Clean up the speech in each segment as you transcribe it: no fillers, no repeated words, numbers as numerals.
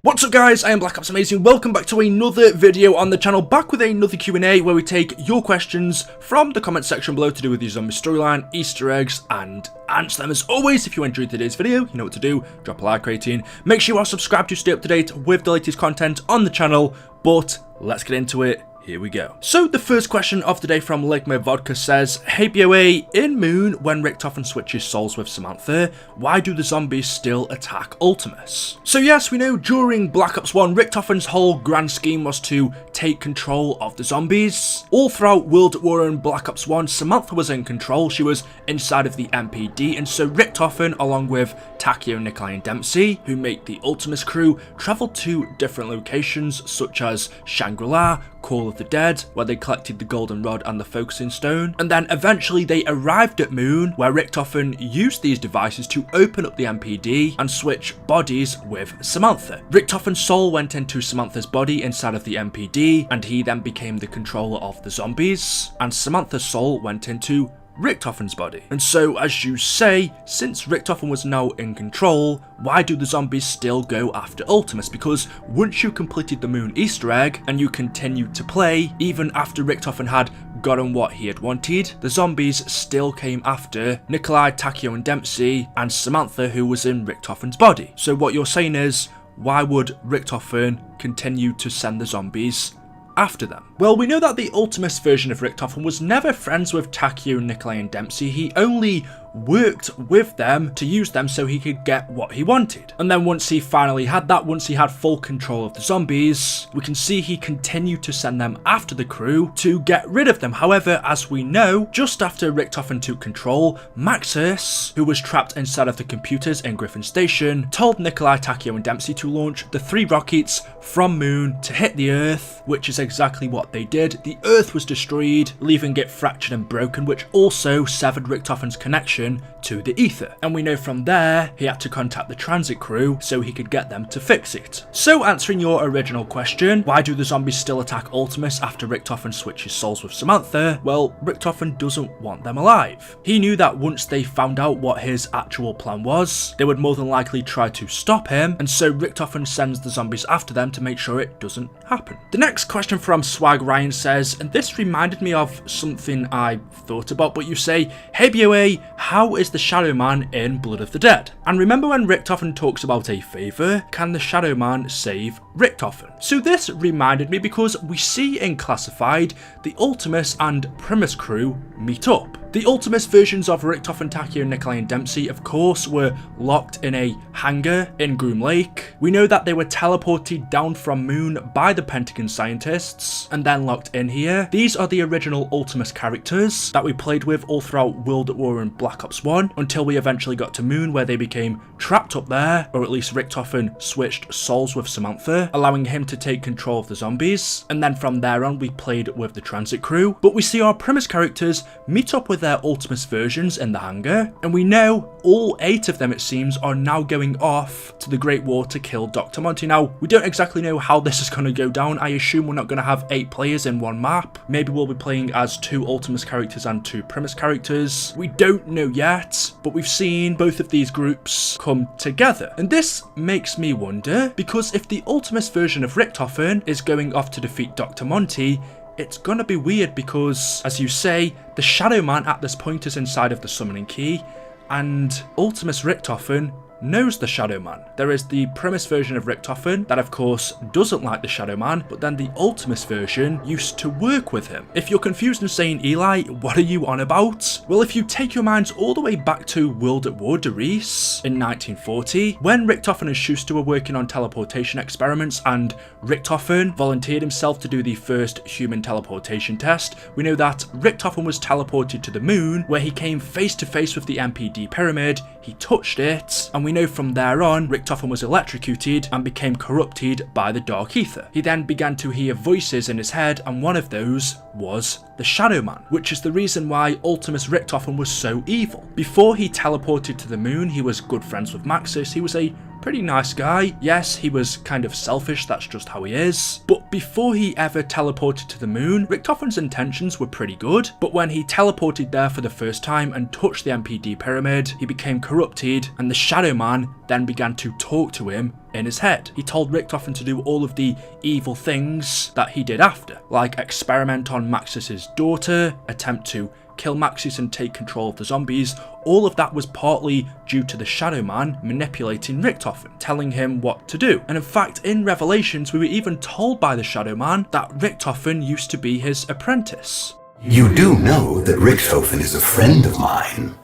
What's up guys, I am Black Ops Amazing. Welcome back to another video on the channel, back with another Q&A where we take your questions from the comment section below to do with your zombie storyline, Easter eggs, and answer them. As always, if you enjoyed today's video, you know what to do, drop a like rating, make sure you are subscribed to stay up to date with the latest content on the channel, but let's get into it. Here we go. So the first question of the day from Lake Mode Vodka says, hey BOA, in Moon, when Richtofen switches souls with Samantha, why do the zombies still attack Ultimis? So yes, we know during Black Ops 1, Richtofen's whole grand scheme was to take control of the zombies. All throughout World at War and Black Ops 1, Samantha was in control, she was inside of the MPD, and so Richtofen, along with Takeo, Nikolai and Dempsey, who make the Ultimis crew, travelled to different locations such as Shangri-La, Call of the Dead, where they collected the golden rod and the focusing stone, and then eventually they arrived at Moon, where Richtofen used these devices to open up the MPD and switch bodies with Samantha. Richtofen's soul went into Samantha's body inside of the MPD, and he then became the controller of the zombies, and Samantha's soul went into Richtofen's body. And so, as you say, since Richtofen was now in control, why do the zombies still go after Ultimis? Because once you completed the Moon Easter egg and you continued to play, even after Richtofen had gotten what he had wanted, the zombies still came after Nikolai, Takeo and Dempsey and Samantha, who was in Richtofen's body. So what you're saying is, why would Richtofen continue to send the zombies after them? Well, we know that the Ultimis version of Richtofen was never friends with Takeo, Nikolai and Dempsey. He only worked with them to use them so he could get what he wanted. And then once he finally had that, once he had full control of the zombies, we can see he continued to send them after the crew to get rid of them. However, as we know, just after Richtofen took control, Maxis, who was trapped inside of the computers in Griffin Station, told Nikolai, Takeo and Dempsey to launch the 3 rockets from Moon to hit the Earth, which is exactly what they did. The Earth was destroyed, leaving it fractured and broken, which also severed Richtofen's connection to the ether. And we know from there, he had to contact the transit crew so he could get them to fix it. So answering your original question, why do the zombies still attack Ultimis after Richtofen switches souls with Samantha? Well, Richtofen doesn't want them alive. He knew that once they found out what his actual plan was, they would more than likely try to stop him, and so Richtofen sends the zombies after them to make sure it doesn't happen. The next question from Swag Ryan says, and this reminded me of something I thought about, but you say, hey BOA, how is the Shadow Man in Blood of the Dead? And remember when Richtofen talks about a favour, can the Shadow Man save Richtofen? So this reminded me because we see in Classified the Ultimis and Primis crew meet up. The Ultimis versions of Richtofen, Takeo, Nikolai and Dempsey, of course, were locked in a hangar in Groom Lake. We know that they were teleported down from Moon by the Pentagon scientists and then locked in here. These are the original Ultimis characters that we played with all throughout World at War and Black Ops 1 until we eventually got to Moon, where they became trapped up there, or at least Richtofen switched souls with Samantha, allowing him to take control of the zombies. And then from there on, we played with the transit crew. But we see our Primis characters meet up with their Ultimis versions in the hangar, and we know all 8 of them, it seems, are now going off to the Great War to kill Dr Monty. Now, we don't exactly know how this is going to go down. I assume we're not going to have 8 players in one map. Maybe we'll be playing as 2 Ultimis characters and 2 Primis characters. We don't know yet, but we've seen both of these groups come together. And this makes me wonder, because if the Ultimis version of Richtofen is going off to defeat Dr Monty, it's gonna be weird because, as you say, the Shadow Man at this point is inside of the summoning key, and Ultimis Richtofen knows the Shadow Man. There is the Primis version of Richtofen that of course doesn't like the Shadow Man, but then the Ultimis version used to work with him. If you're confused and saying, Eli, what are you on about? Well, if you take your minds all the way back to World at War Reese in 1940, when Richtofen and Schuster were working on teleportation experiments and Richtofen volunteered himself to do the first human teleportation test, we know that Richtofen was teleported to the Moon, where he came face to face with the MPD pyramid, he touched it, and we know from there on, Richtofen was electrocuted and became corrupted by the Dark Ether. He then began to hear voices in his head, and one of those was the Shadow Man, which is the reason why Ultimis Richtofen was so evil. Before he teleported to the Moon, he was good friends with Maxis. He was a pretty nice guy. Yes, he was kind of selfish, that's just how he is. But before he ever teleported to the Moon, Richtofen's intentions were pretty good. But when he teleported there for the first time and touched the MPD pyramid, he became corrupted, and the Shadow Man then began to talk to him in his head. He told Richtofen to do all of the evil things that he did after, like experiment on Maxis's daughter, attempt to kill Maxis and take control of the zombies. All of that was partly due to the Shadow Man manipulating Richtofen, telling him what to do. And in fact, in Revelations, we were even told by the Shadow Man that Richtofen used to be his apprentice. You do know that Richtofen is a friend of mine.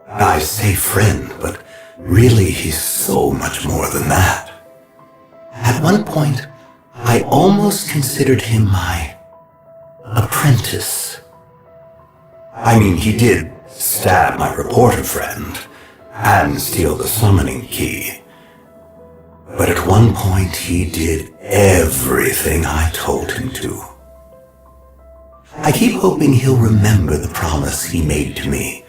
I say friend, but really he's so much more than that. At one point, I almost considered him my apprentice. I mean, he did stab my reporter friend and steal the summoning key. But at one point, he did everything I told him to. I keep hoping he'll remember the promise he made to me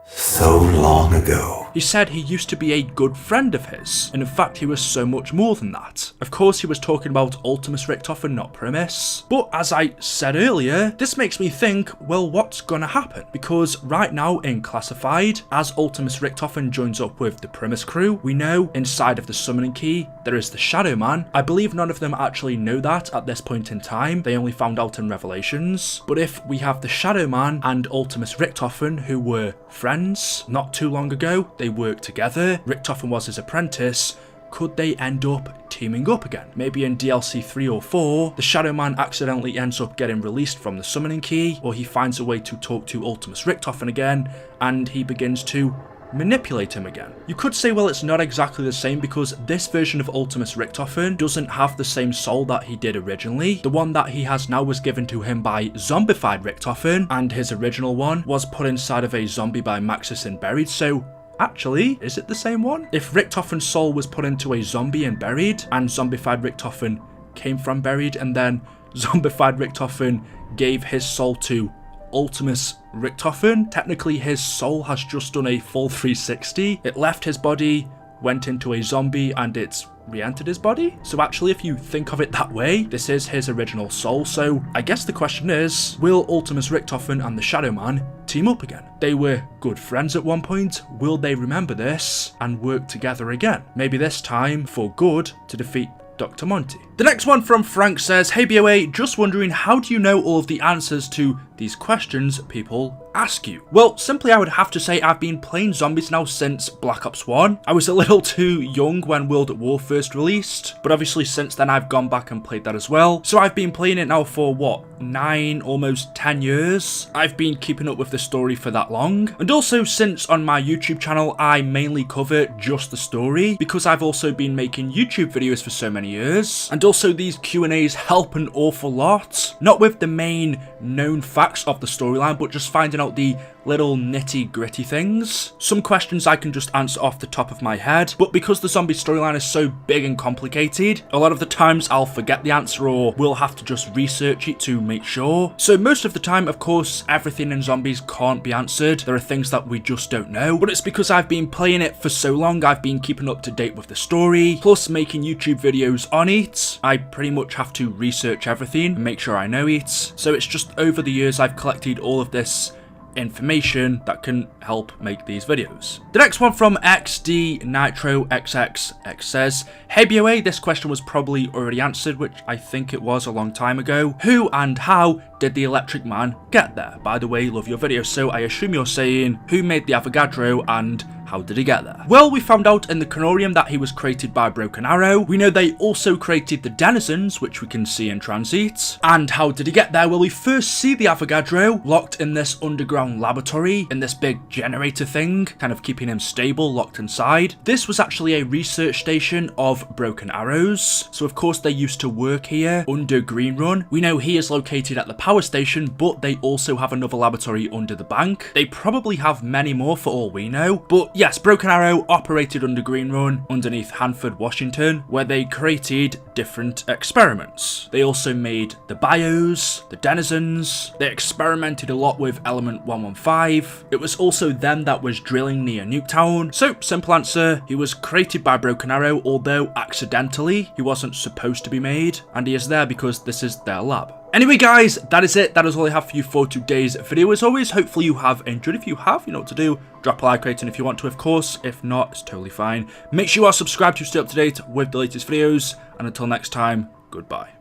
so long ago. He said he used to be a good friend of his, and in fact he was so much more than that. Of course he was talking about Ultimis Richtofen, not Primis. But as I said earlier, this makes me think, well, what's gonna happen? Because right now in Classified, as Ultimis Richtofen joins up with the Primis crew, we know inside of the summoning key there is the Shadow Man. I believe none of them actually know that at this point in time, they only found out in Revelations. But if we have the Shadow Man and Ultimis Richtofen, who were friends not too long ago, they worked together, Richtofen was his apprentice, could they end up teaming up again? Maybe in DLC 3 or 4, the Shadow Man accidentally ends up getting released from the summoning key, or he finds a way to talk to Ultimis Richtofen again, and he begins to manipulate him again. You could say, well, it's not exactly the same because this version of Ultimis Richtofen doesn't have the same soul that he did originally. The one that he has now was given to him by zombified Richtofen, and his original one was put inside of a zombie by Maxis and buried, so actually, is it the same one? If Richtofen's soul was put into a zombie and buried, and zombified Richtofen came from buried, and then zombified Richtofen gave his soul to Ultimis Richtofen, technically his soul has just done a full 360. It left his body, went into a zombie, and it's re-entered his body. So actually, if you think of it that way, this is his original soul. So I guess the question is, will Ultimis Richtofen and the Shadow Man team up again? They were good friends at one point. Will they remember this and work together again? Maybe this time for good to defeat Dr. Monty. The next one from Frank says, hey BOA, just wondering, how do you know all of the answers to these questions people ask you? Well, simply I would have to say I've been playing zombies now since Black Ops 1. I was a little too young when World at War first released, but obviously since then I've gone back and played that as well. So I've been playing it now for what, 9, almost 10 years? I've been keeping up with the story for that long. And also since on my YouTube channel I mainly cover just the story, because I've also been making YouTube videos for so many years. And also these Q&As help an awful lot, not with the main known facts of the storyline, but just finding out the little nitty gritty things. Some questions I can just answer off the top of my head, but because the zombie storyline is so big and complicated, a lot of the times I'll forget the answer or we'll have to just research it to make sure. So most of the time, of course, everything in zombies can't be answered. There are things that we just don't know, but it's because I've been playing it for so long, I've been keeping up to date with the story, plus making YouTube videos on it. I pretty much have to research everything and make sure I know it. So it's just over the years I've collected all of this information that can help make these videos. The next one from XD Nitro XXX says, hey BOA, this question was probably already answered, which I think it was a long time ago. Who and how did the Electric Man get there? By the way, love your video, so I assume you're saying who made the Avogadro and how did he get there? Well, we found out in the Canorium that he was created by Broken Arrow. We know they also created the Denizens, which we can see in transit. And how did he get there? Well, we first see the Avogadro locked in this underground laboratory, in this big generator thing, kind of keeping him stable, locked inside. This was actually a research station of Broken Arrows. So of course they used to work here under Green Run. We know he is located at the power station, but they also have another laboratory under the bank. They probably have many more for all we know, but yes, Broken Arrow operated under Green Run underneath Hanford, Washington, where they created different experiments. They also made the bios, the denizens. They experimented a lot with Element 115. It was also them that was drilling near Nuketown. So, simple answer, he was created by Broken Arrow, although accidentally he wasn't supposed to be made, and he is there because this is their lab. Anyway guys, that is it. That is all I have for you for today's video. As always, hopefully you have enjoyed. If you have, you know what to do. Drop a like rating if you want to, of course. If not, it's totally fine. Make sure you are subscribed to stay up to date with the latest videos. And until next time, goodbye.